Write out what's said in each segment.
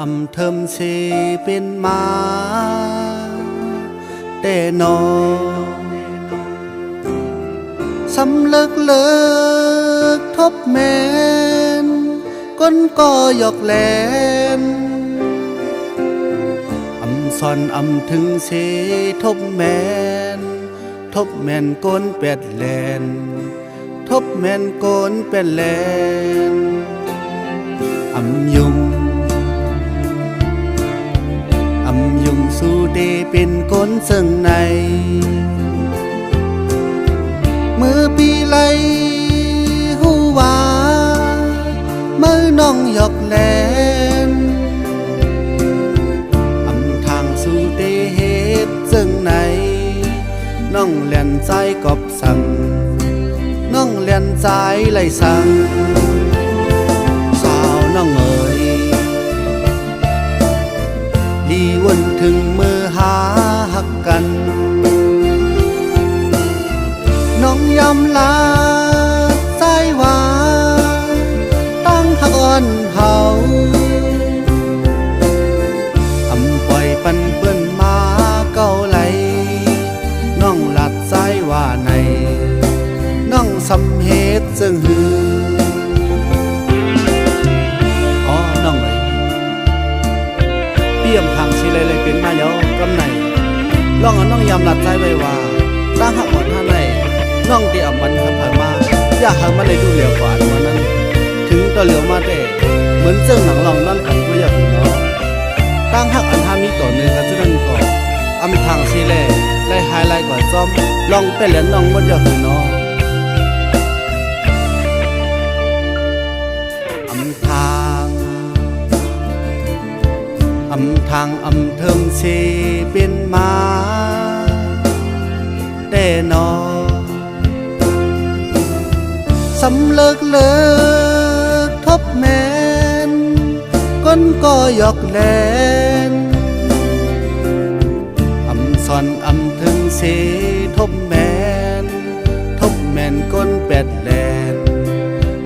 ำเทิมเชเป็นมาแต่นอสำเลิกเลิกทบแมนก้นก็หยอกแหลนซอนถึงเชทบแมนก้นเป็ดแลนทบแมนก้นเป็ดแลนยุงสู่เดเป็นก้นซึ่งในมือปีไหลหูว่ามือน้องหยอกแหลนทางสู่เดเหตุซึ่งในน้องเลียนใจกอบสั่งน้องเลียนใจไหลสั่งสาวน้องเอ๋ยดีวนถึงมือหาหักกันน้องยำลาใจว่าตั้งหักอ่อนเฮาปล่อยปันเปื้อนมาเก้าไหลน้องหลัดใจว่าในน้องสำเหตุซึ่งหือน้องเอ๋ยเปี่ยมทางสิเลยเป็นมาเยากำไหนลองน้องยำหลัดใจไว้ว่าตั้งหักอ่อนท่าไหนน้องที่มันขับผ่านมาอยากให้มันได้ดูเหลียวกว่าวันนั้นถึงตัวเหลียวมาแต่เหมือนเจ้าหนังลองนั่นกันก็อยากเห็นเนาะตั้งหักอันท่ามีต่อเนื่องกันฉะนั้นก็ทางสิเลยไล่ไฮไลท์กว่าจอมลองเป็นเหรียญน้องมันอยากเห็นเนาะทางเทิมเชเป็นมาแต่นอสำเลิกเลิกทบแมนก้นก็หยอกแลนซอนถึงเชทบแมนก้นเป็ดแลน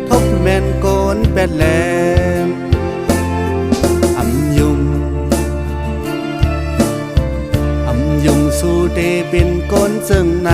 ทบแมนก้นเป็ดแลนยุงสู่เดเป็นก้นซึ่งใน